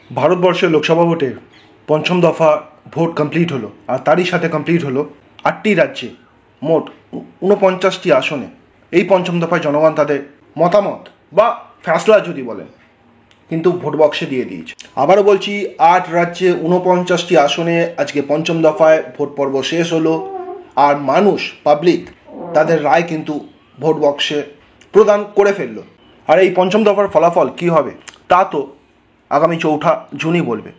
ভারতবর্ষের লোকসভা ভোটের পঞ্চম দফা ভোট কমপ্লিট হলো, আর তারই সাথে কমপ্লিট হলো 8টি রাজ্যে মোট 49টি আসনে এই পঞ্চম দফায় জনগণ তাদের মতামত বা ফ্যাসলা যদি বলেন কিন্তু ভোট বক্সে দিয়ে দিয়েছে। আবারও বলছি, 8 রাজ্যে 49টি আসনে আজকে পঞ্চম দফায় ভোট পর্ব শেষ হলো, আর মানুষ পাবলিক তাদের রায় কিন্তু ভোট বক্সে প্রদান করে ফেললো। আর এই পঞ্চম দফার ফলাফল কি হবে তা তো আগামী 4 জুনই বলবে।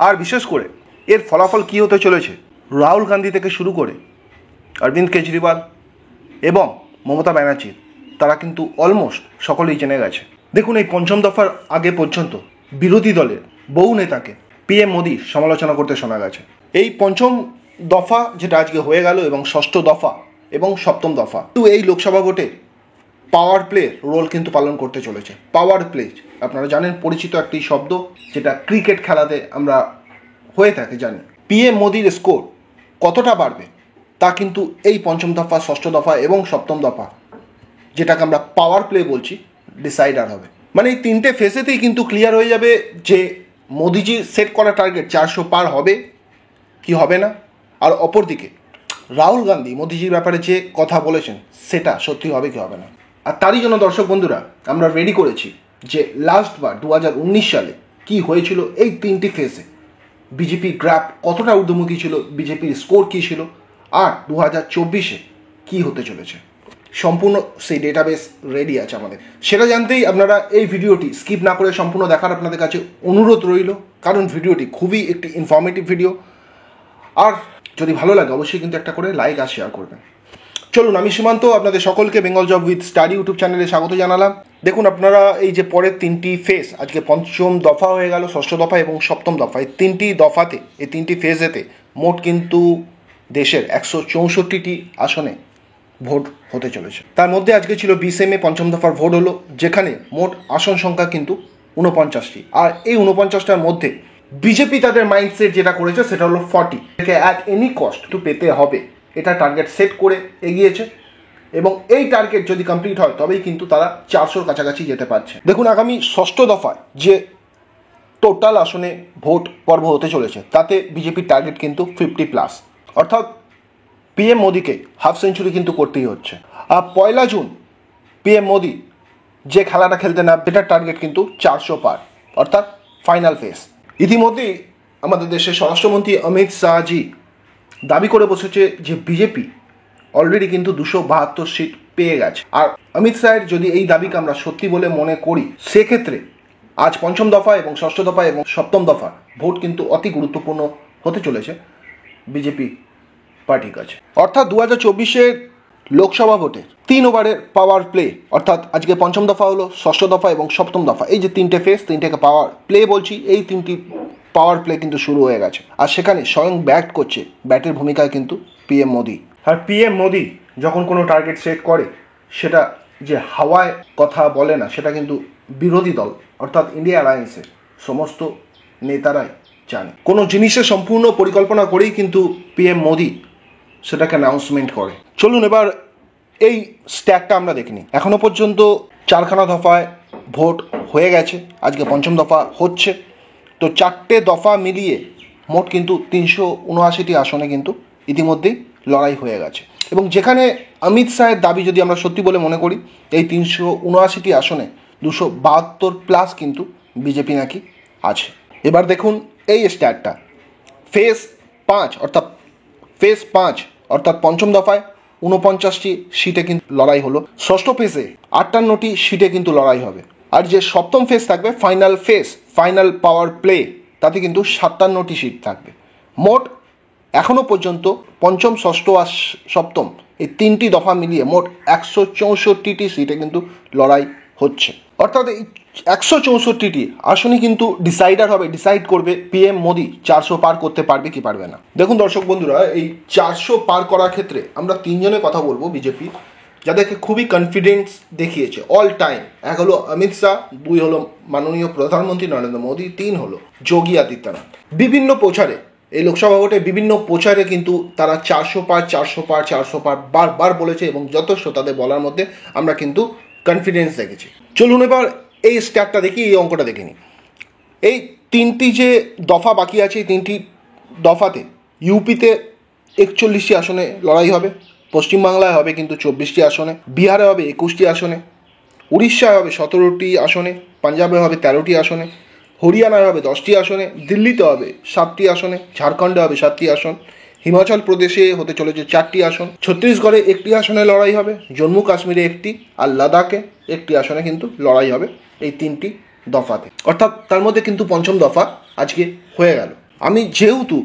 আর বিশেষ করে এর ফলাফল কি হতে চলেছে, রাহুল গান্ধী থেকে শুরু করে অরবিন্দ কেজরিওয়াল এবং মমতা ব্যানার্জি তারা কিন্তু অলমোস্ট সকলেই জেনে গেছে। দেখুন, এই পঞ্চম দফার আগে পর্যন্ত বিরোধী দলের বহু নেতাকে পিএম মোদির সমালোচনা করতে শোনা গেছে। এই পঞ্চম দফা যেটা আজকে হয়ে গেল এবং ষষ্ঠ দফা এবং সপ্তম দফা তো এই লোকসভা ভোটে পাওয়ার প্লে রোল কিন্তু পালন করতে চলেছে। পাওয়ার প্লে আপনারা জানেন, পরিচিত একটি শব্দ যেটা ক্রিকেট খেলাতে আমরা হয়ে থাকে জানি। পিএম মোদির স্কোর কতটা বাড়বে তা কিন্তু এই পঞ্চম দফা, ষষ্ঠ দফা এবং সপ্তম দফা, যেটাকে আমরা পাওয়ার প্লে বলছি, ডিসাইডার হবে। মানে এই 3টে ফেজেতেই কিন্তু ক্লিয়ার হয়ে যাবে যে মোদিজি সেট করা টার্গেট 400 পার হবে কি হবে না, আর অপরদিকে রাহুল গান্ধী মোদিজির ব্যাপারে যে কথা বলেছেন সেটা সত্যি হবে কি হবে না। আর তারই জন্য দর্শক বন্ধুরা আমরা রেডি করেছি যে লাস্টবার 2019 সালে কি হয়েছিল এই 3টি ফেজে, বিজেপি গ্রাফ কতটা ঊর্ধ্বমুখী ছিল, বিজেপির স্কোর কী ছিল, আর 2024-এ কী হতে চলেছে। সম্পূর্ণ সেই ডেটাবেস রেডি আছে আমাদের। সেটা জানতেই আপনারা এই ভিডিওটি স্কিপ না করে সম্পূর্ণ দেখার আপনাদের কাছে অনুরোধ রইল, কারণ ভিডিওটি খুবই একটি ইনফরমেটিভ ভিডিও। আর যদি ভালো লাগে অবশ্যই কিন্তু একটা করে লাইক আর শেয়ার করবেন। চলুন, আমি সীমান্ত আপনাদের সকলকে Bengal job with study YouTube চ্যানেলে স্বাগত জানালাম। দেখুন, আপনারা এই যে পরের 3টি ফেজ, আজকে পঞ্চম দফা হয়ে গেল, ষষ্ঠ দফা এবং সপ্তম দফা, এই 3টি দফাতে, এই 3টি ফেজেতে মোট কিন্তু দেশের 164টি আসনে ভোট হতে চলেছে। তার মধ্যে আজকে ছিল 20 মে পঞ্চম দফার ভোট হলো, যেখানে মোট আসন সংখ্যা কিন্তু 49টি। আর এই 49টার মধ্যে বিজেপি তাদের মাইন্ডসেট যেটা করেছে সেটা হলো 40 অ্যাট এনি কস্ট টু পেতে হবে, এটা টার্গেট সেট করে এগিয়েছে। এবং এই টার্গেট যদি কমপ্লিট হয় তবেই কিন্তু তারা 400-র কাছাকাছি যেতে পারছে। দেখুন, আগামী ষষ্ঠ দফায় যে টোটাল আসনে ভোট পর্ব হতে চলেছে তাতে বিজেপির টার্গেট কিন্তু 50+, অর্থাৎ পিএম মোদিকে হাফ সেঞ্চুরি কিন্তু করতেই হচ্ছে। আর 1 জুন পিএম মোদি যে খেলাটা খেলতে না, সেটার টার্গেট কিন্তু 400 পার, অর্থাৎ ফাইনাল ফেজ। ইতিমধ্যেই আমাদের দেশের স্বরাষ্ট্রমন্ত্রী অমিত শাহজি দাবি করে বসেছে যে বিজেপি অলরেডি কিন্তু 272 সিট পেয়ে গেছে। আর অমিত শাহের যদি এই দাবিকে আমরা সত্যি বলে মনে করি, সেক্ষেত্রে আজ পঞ্চম দফা এবং ষষ্ঠ দফা এবং সপ্তম দফা ভোট কিন্তু অতি গুরুত্বপূর্ণ হতে চলেছে বিজেপি পার্টির কাছে। অর্থাৎ 2024-এর লোকসভা ভোটে 3 ওভারের পাওয়ার প্লে, অর্থাৎ আজকে পঞ্চম দফা হলো, ষষ্ঠ দফা এবং সপ্তম দফা, এই যে 3টে ফেজ, 3টেকে পাওয়ার প্লে বলছি, এই 3টি পাওয়ার প্লে কিন্তু শুরু হয়ে গেছে। আর সেখানে স্বয়ং ব্যাট করছে, ব্যাটের ভূমিকায় কিন্তু পিএম মোদি। আর পিএম মোদি যখন কোনো টার্গেট সেট করে, সেটা যে হাওয়ায় কথা বলে না, সেটা কিন্তু বিরোধী দল অর্থাৎ ইন্ডিয়া অ্যালায়েন্সের সমস্ত নেতারাই জানে। কোনো জিনিসের সম্পূর্ণ পরিকল্পনা করেই কিন্তু পিএম মোদি সেটাকে অ্যানাউন্সমেন্ট করে। চলুন এবার এই স্ট্যাকটা আমরা দেখিনি। এখনো পর্যন্ত 4খানা দফায় ভোট হয়ে গেছে, আজকে পঞ্চম দফা হচ্ছে। তো 4টে দফা মিলিয়ে মোট কিন্তু 379টি আসনে কিন্তু ইতিমধ্যেই লড়াই হয়ে গেছে। এবং যেখানে অমিত শাহের দাবি যদি আমরা সত্যি বলে মনে করি, এই 379টি আসনে 272+ কিন্তু বিজেপি নাকি আছে। এবার দেখুন এই স্ট্যাটটা, ফেজ 5 অর্থাৎ পঞ্চম দফায় 49টি সিটে কিন্তু লড়াই হলো, ষষ্ঠ ফেজে 58টি সিটে কিন্তু লড়াই হবে। আর যে সপ্তম ফেজ থাকবে, final phase, final power play, তাতে কিন্তু 57টি সিট থাকবে। মোট এখনো পর্যন্ত পঞ্চম, ষষ্ঠ আর সপ্তম এই 3টি দফা মিলিয়ে মোট 164টি সিটে কিন্তু লড়াই হচ্ছে। অর্থাৎ এই 164টি আসনই কিন্তু ডিসাইডার হবে, ডিসাইড করবে পিএম মোদি 400 পার করতে পারবে কি পারবে না। দেখুন দর্শক বন্ধুরা, এই 400 পার করার ক্ষেত্রে আমরা 3 জনের কথা বলবো বিজেপি, যাদেরকে খুবই কনফিডেন্স দেখিয়েছে অল টাইম। 1 হলো অমিত শাহ, 2 হলো মাননীয় প্রধানমন্ত্রী নরেন্দ্র মোদী, 3 হলো যোগী আদিত্যনাথ। বিভিন্ন প্রচারে, এই লোকসভা ভোটে বিভিন্ন প্রচারে কিন্তু তারা 400 পার বারবার বলেছে এবং যথেষ্ট তাদের বলার মধ্যে আমরা কিন্তু কনফিডেন্স দেখেছি। চলুন এবার এই স্ট্যাকটা দেখি, এই অঙ্কটা দেখে নিই। এই তিনটি যে দফা বাকি আছে, এই তিনটি দফাতে ইউপিতে 41টি আসনে লড়াই হবে, পশ্চিমবাংলায় হবে কিন্তু 24টি আসনে, বিহারে হবে 21টি আসনে, উড়িষ্যায় হবে 17টি আসনে, পাঞ্জাবে হবে 13টি আসনে, হরিয়ানায় হবে 10টি আসনে, দিল্লিতে হবে 7টি আসনে, ঝাড়খণ্ডে হবে 7টি আসন, হিমাচল প্রদেশে হতে চলেছে 4টি আসন, ছত্তিশগড়ে 1টি আসনে লড়াই হবে, জম্মু কাশ্মীরে 1টি, আর লাদাখে 1টি আসনে কিন্তু লড়াই হবে এই তিনটি দফাতে। অর্থাৎ তার মধ্যে কিন্তু পঞ্চম দফা আজকে হয়ে গেল। আমি যেহেতু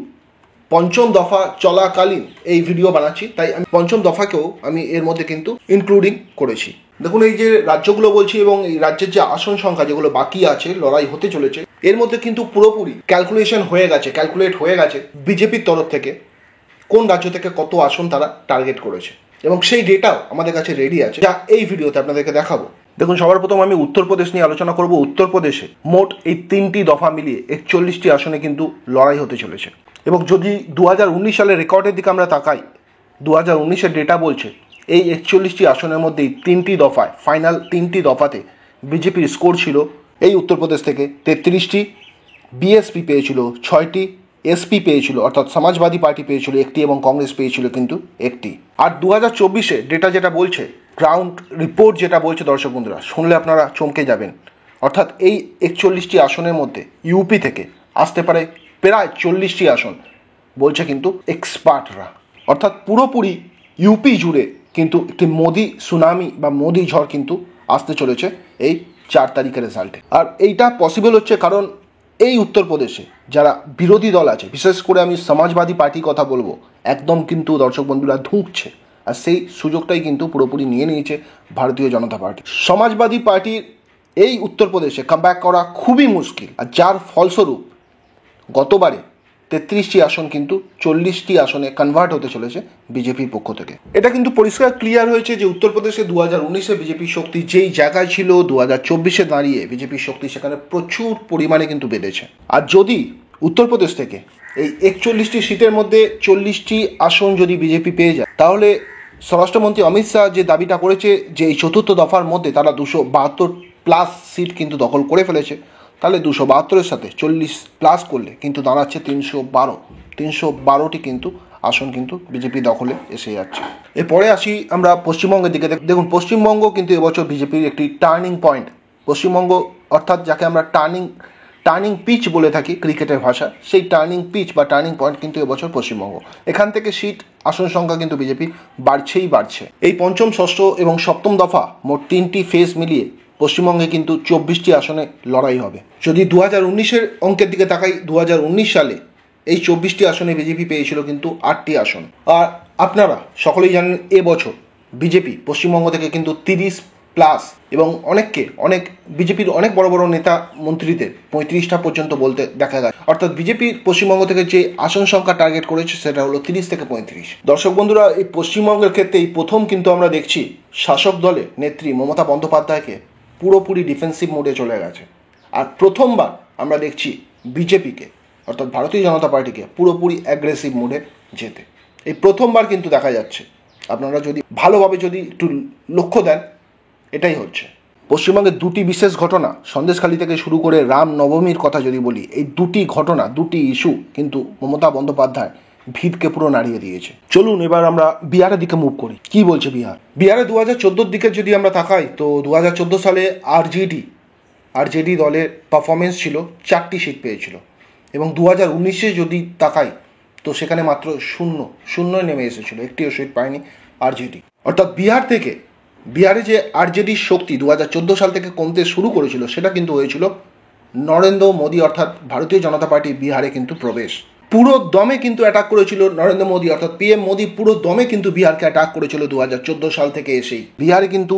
পঞ্চম দফা চলাকালীন এই ভিডিও বানাচ্ছি, তাই আমি পঞ্চম দফাকেও আমি এর মধ্যে কিন্তু ইনক্লুডিং করেছি। দেখুন, এই যে রাজ্যগুলো বলছি এবং এই রাজ্যের যে আসন সংখ্যা যেগুলো বাকি আছে, লড়াই হতে চলেছে, এর মধ্যে কিন্তু পুরোপুরি ক্যালকুলেট হয়ে গেছে বিজেপির তরফ থেকে কোন রাজ্য থেকে কত আসন তারা টার্গেট করেছে, এবং সেই ডেটাও আমাদের কাছে রেডি আছে, যা এই ভিডিওতে আপনাদেরকে দেখাবো। দেখুন, সবার প্রথম আমি উত্তরপ্রদেশ নিয়ে আলোচনা করব। উত্তরপ্রদেশে মোট এই তিনটি দফা মিলিয়ে 41টি আসনে কিন্তু লড়াই হতে চলেছে, এবং যদি 2019 সালের রেকর্ডের দিকে আমরা তাকাই, 2019-এর ডেটা বলছে এই 41টি আসনের মধ্যে তিনটি দফায়, ফাইনাল তিনটি দফাতে বিজেপির স্কোর ছিল এই উত্তরপ্রদেশ থেকে 33টি, বিএসপি পেয়েছিল 6টি, এসপি পেয়েছিল অর্থাৎ সমাজবাদী পার্টি পেয়েছিল 1টি, এবং কংগ্রেস পেয়েছিল কিন্তু 1টি। আর 2024-এ ডেটা যেটা বলছে, গ্রাউন্ড রিপোর্ট যেটা বলছে, দর্শক বন্ধুরা শুনলে আপনারা চমকে যাবেন। অর্থাৎ এই 41টি আসনের মধ্যে ইউপি থেকে আসতে পারে প্রায় 40টি আসন, বলছে কিন্তু এক্সপার্টরা। অর্থাৎ পুরোপুরি ইউপি জুড়ে কিন্তু একটি মোদি সুনামি বা মোদি ঝড় কিন্তু আসতে চলেছে এই 4 তারিখের রেজাল্টে। আর এইটা পসিবল হচ্ছে কারণ এই উত্তরপ্রদেশে যারা বিরোধী দল আছে, বিশেষ করে আমি সমাজবাদী পার্টির কথা বলবো, একদম কিন্তু দর্শক বন্ধুরা ধুঁকছে, আর সেই সুযোগটাই কিন্তু পুরোপুরি নিয়ে নিয়েছে ভারতীয় জনতা পার্টি। সমাজবাদী পার্টির এই উত্তরপ্রদেশে কামব্যাক করা খুবই মুশকিল, আর যার ফলস্বরূপ গতবারে 33টি আসন কিন্তু 40টি আসনে কনভার্ট হতে চলেছে বিজেপির পক্ষ থেকে। এটা কিন্তু পরিষ্কার ক্লিয়ার হয়েছে যে উত্তরপ্রদেশে 2019-এ বিজেপির শক্তি যেই জায়গায় ছিল, 2024-এ দাঁড়িয়ে বিজেপির শক্তি সেখানে প্রচুর পরিমাণে কিন্তু বেড়েছে। আর যদি উত্তরপ্রদেশ থেকে এই 41টি সিটের মধ্যে 40টি আসন যদি বিজেপি পেয়ে যায়, তাহলে স্বরাষ্ট্রমন্ত্রী অমিত শাহ যে দাবিটা করেছে যে এই চতুর্থ দফার মধ্যে তারা 272+ সিট কিন্তু দখল করে ফেলেছে, তাহলে 272-এর সাথে 40 প্লাস করলে কিন্তু দাঁড়াচ্ছে 312টি কিন্তু আসন কিন্তু বিজেপি দখলে এসে যাচ্ছে। এরপরে আসি আমরা পশ্চিমবঙ্গের দিকে। দেখুন, পশ্চিমবঙ্গ কিন্তু এবছর বিজেপির একটি টার্নিং পয়েন্ট। পশ্চিমবঙ্গ অর্থাৎ যাকে আমরা টার্নিং পিচ বলে থাকি ক্রিকেটের ভাষা, সেই টার্নিং পিচ বা টার্নিং পয়েন্ট কিন্তু এবছর পশ্চিমবঙ্গ। এখান থেকে সিট আসন সংখ্যা কিন্তু বিজেপি বাড়ছে। এই পঞ্চম, ষষ্ঠ এবং সপ্তম দফা মোট 3টি ফেজ মিলিয়ে পশ্চিমবঙ্গে কিন্তু 24টি আসনে লড়াই হবে। যদি 2019-এর অঙ্কের দিকে তাকাই, 2019 সালে এই 24টি আসনে বিজেপি পেয়েছিল কিন্তু 8টি আসন। আর আপনারা সকলেই জানেন এবছর বিজেপি পশ্চিমবঙ্গ থেকে কিন্তু 30+ এবং অনেক বিজেপির অনেক বড় বড় নেতা মন্ত্রীদের 35টা পর্যন্ত বলতে দেখা যায়। অর্থাৎ বিজেপির পশ্চিমবঙ্গ থেকে যে আসন সংখ্যা টার্গেট করেছে সেটা হলো 30 থেকে 35। দর্শক বন্ধুরা, এই পশ্চিমবঙ্গের ক্ষেত্রে এই প্রথম কিন্তু আমরা দেখছি শাসক দলের নেত্রী মমতা বন্দ্যোপাধ্যায়কে পুরোপুরি ডিফেন্সিভ মোডে চলে গেছে। আর প্রথমবার আমরা দেখছি বিজেপিকে অর্থাৎ ভারতীয় জনতা পার্টিকে পুরোপুরি অ্যাগ্রেসিভ মোডে যেতে। এই প্রথমবার কিন্তু দেখা যাচ্ছে। আপনারা যদি ভালোভাবে যদি একটু লক্ষ্য দেন, এটাই হচ্ছে। পশ্চিমবঙ্গের দুটি বিশেষ ঘটনা, সন্দেশখালী থেকে শুরু করে রাম নবমীর কথা যদি বলি, এই দুটি ঘটনা, দুটি ইস্যু কিন্তু মমতা বন্দ্যোপাধ্যায় ভিতকে পুরো নাড়িয়ে দিয়েছে। চলুন এবার আমরা বিহারের দিকে মুভ করি। কি বলছে বিহারে 2014-র দিকে যদি আমরা তাকাই, তো 2014 সালে আরজেডি দলের পারফরমেন্স ছিল 4টি সিট পেয়েছিল, এবং 2019-এ যদি তাকাই তো সেখানে মাত্র শূন্যই নেমে এসেছিল, একটিও সিট পায়নি আরজেডি। অর্থাৎ বিহারে যে আরজেডির শক্তি 2014 সাল থেকে কমতে শুরু করেছিল, সেটা কিন্তু হয়েছিল নরেন্দ্র মোদী অর্থাৎ ভারতীয় জনতা পার্টি বিহারে কিন্তু প্রবেশ। পুরো দমে কিন্তু অ্যাটাক করেছিল নরেন্দ্র মোদী অর্থাৎ পিএম মোদী, পুরো দমে কিন্তু বিহারকে অ্যাটাক করেছিল 2014 সাল থেকে এসেই। বিহারে কিন্তু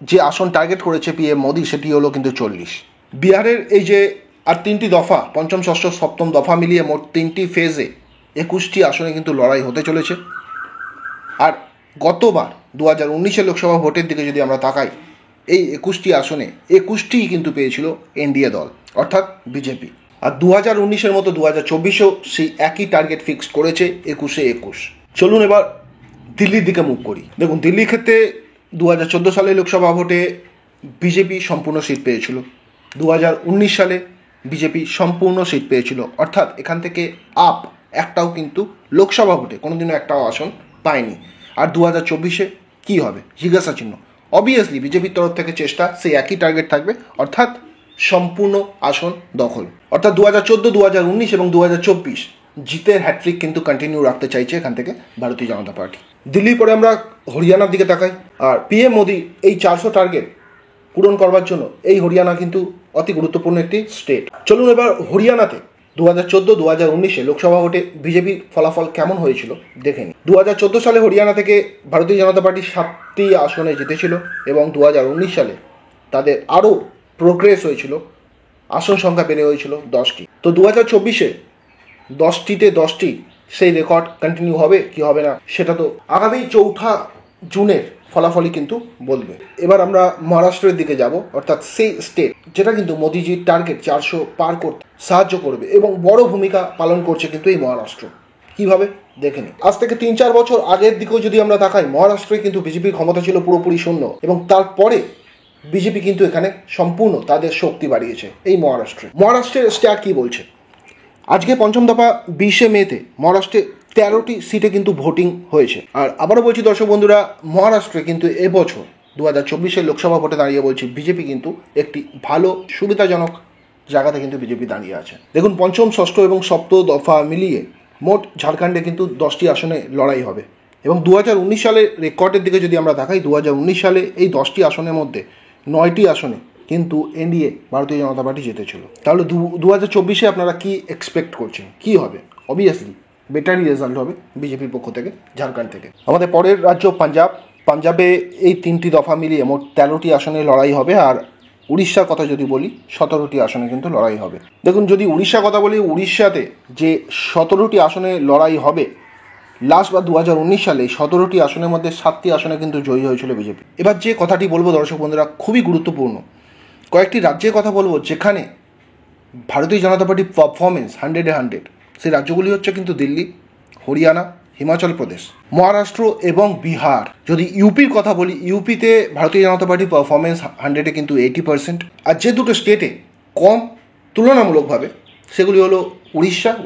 যে আসন টার্গেট করেছে পিএম মোদী সেটি হলো কিন্তু 40। বিহারের এই যে আর 3টি দফা, পঞ্চম, ষষ্ঠ, সপ্তম দফা মিলিয়ে মোট 3টি ফেজে 21টি আসনে কিন্তু লড়াই হতে চলেছে। আর গতবার 2019-এর লোকসভা ভোটের দিকে যদি আমরা তাকাই, এই 21টি আসনে 21টিই কিন্তু পেয়েছিল এনডিএ দল অর্থাৎ বিজেপি। আর 2019-এর মতো 2024-এও সেই একই টার্গেট ফিক্সড করেছে 21-21। চলুন এবার দিল্লির দিকে মুভ করি। দেখুন, দিল্লির ক্ষেত্রে 2014 সালে লোকসভা ভোটে বিজেপি সম্পূর্ণ সিট পেয়েছিল। 2019 সালে বিজেপি সম্পূর্ণ সিট পেয়েছিল, অর্থাৎ এখান থেকে আপ একটাও কিন্তু লোকসভা ভোটে কোনোদিনও একটাও আসন পায়নি। আর 2024-এ কী হবে জিজ্ঞাসা চিহ্ন। অবভিয়াসলি বিজেপির তরফ থেকে চেষ্টা সেই একই টার্গেট থাকবে, অর্থাৎ সম্পূর্ণ আসন দখল। অর্থাৎ 2014, 2019 এবং 2024 জিতের হ্যাট্রিক কিন্তু কন্টিনিউ রাখতে চাইছে এখান থেকে ভারতীয় জনতা পার্টি। দিল্লির পরে আমরা হরিয়ানার দিকে তাকাই, আর পিএম মোদি এই 400 টার্গেট পূরণ করবার জন্য এই হরিয়ানা কিন্তু অতি গুরুত্বপূর্ণ একটি স্টেট। চলুন এবার হরিয়ানাতে 2014, 2019-এ লোকসভা ভোটে বিজেপির ফলাফল কেমন হয়েছিল দেখে নিই। 2014 সালে হরিয়ানা থেকে ভারতীয় জনতা পার্টি 7টি আসনে জিতেছিল এবং 2019 সালে তাদের আরও প্রোগ্রেস হয়েছিল, আসন সংখ্যা বেড়ে হয়েছিল 10টি। তো 2024-এ 10টিতে 10টি সেই রেকর্ড কন্টিনিউ হবে কি হবে না সেটা তো আগামী 4 জুনের ফলাফলই কিন্তু বলবে। এবার আমরা মহারাষ্ট্রের দিকে যাব, অর্থাৎ সেই স্টেট যেটা কিন্তু মোদিজির টার্গেট 400 পার করতে সাহায্য করবে এবং বড় ভূমিকা পালন করছে কিন্তু এই মহারাষ্ট্র। কিভাবে দেখে নিই। আজ থেকে 3-4 বছর আগের দিকেও যদি আমরা তাকাই, মহারাষ্ট্রে কিন্তু বিজেপির ক্ষমতা ছিল পুরোপুরি শূন্য এবং তারপরে বিজেপি কিন্তু এখানে সম্পূর্ণ তাদের শক্তি বাড়িয়েছে এই মহারাষ্ট্রের স্ট্যাট কি বলছে। আজকে পঞ্চম দফা 20শে মেতে মহারাষ্ট্রে 13টি সিটে কিন্তু ভোটিং হয়েছে। আর আবারও বলছি দর্শক বন্ধুরা, মহারাষ্ট্রে কিন্তু এবছর 2024-এর লোকসভা ভোটে দাঁড়িয়ে বলছি বিজেপি কিন্তু একটি ভালো সুবিধাজনক জায়গাতে কিন্তু বিজেপি দাঁড়িয়ে আছে। দেখুন, পঞ্চম, ষষ্ঠ এবং সপ্তম দফা মিলিয়ে মোট ঝাড়খণ্ডে কিন্তু 10টি আসনে লড়াই হবে এবং 2019 সালের রেকর্ডের দিকে যদি আমরা দেখাই, 2019 সালে এই 10টি আসনের মধ্যে 9টি আসনে কিন্তু এনডিএ ভারতীয় জনতা পার্টি জিতেছিল। তাহলে 2024-এ আপনারা কি এক্সপেক্ট করছেন, কি হবে? অবভিয়াসলি বেটারই রেজাল্ট হবে বিজেপির পক্ষ থেকে ঝাড়খণ্ড থেকে। আমাদের পরের রাজ্য পাঞ্জাবে এই 3টি দফা মিলিয়ে মোট 13টি আসনে লড়াই হবে। আর উড়িষ্যার কথা যদি বলি, 17টি আসনে কিন্তু লড়াই হবে। দেখুন, যদি উড়িষ্যার কথা বলি, উড়িষ্যাতে যে 17টি আসনে লড়াই হবে, লাস্ট বা 2019 সালে 17টি আসনের মধ্যে 7টি আসনে কিন্তু জয়ী হয়েছিল বিজেপি। এবার যে কথাটি বলবো দর্শক বন্ধুরা খুবই গুরুত্বপূর্ণ, কয়েকটি রাজ্যের কথা বলবো যেখানে ভারতীয় জনতা পার্টির পারফরমেন্স 100-এ 100। সেই রাজ্যগুলি হচ্ছে কিন্তু দিল্লি, হরিয়ানা, হিমাচল প্রদেশ, মহারাষ্ট্র এবং বিহার। যদি ইউপির কথা বলি, ইউপিতে ভারতীয় জনতা পার্টির পারফরমেন্স 100-এ কিন্তু 80%। আর যে দুটো স্টেটে কম তুলনামূলকভাবে সেগুলি হলো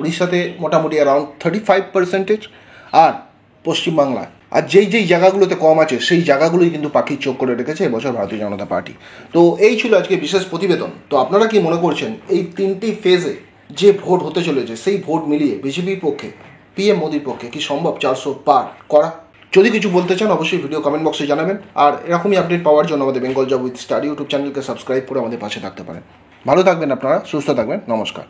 উড়িষ্যাতে মোটামুটি অ্যারাউন্ড 35%, আর পশ্চিমবাংলা। আর যেই জায়গাগুলোতে কম আছে সেই জায়গাগুলোই কিন্তু পাখির চোখ করে রেখেছে এবছর ভারতীয় জনতা পার্টি। তো এই ছিল আজকে বিশেষ প্রতিবেদন। তো আপনারা কি মনে করছেন এই 3টি ফেজে যে ভোট হতে চলেছে সেই ভোট মিলিয়ে বিজেপির পক্ষে, পিএম মোদির পক্ষে কি সম্ভব 400 পার করা? যদি কিছু বলতে চান অবশ্যই ভিডিও কমেন্ট বক্সে জানাবেন। আর এরকমই আপডেট পাওয়ার জন্য আমাদের Bengal job with study YouTube চ্যানেলকে সাবস্ক্রাইব করে আমাদের পাশে থাকতে পারেন। ভালো থাকবেন আপনারা, সুস্থ থাকবেন, নমস্কার।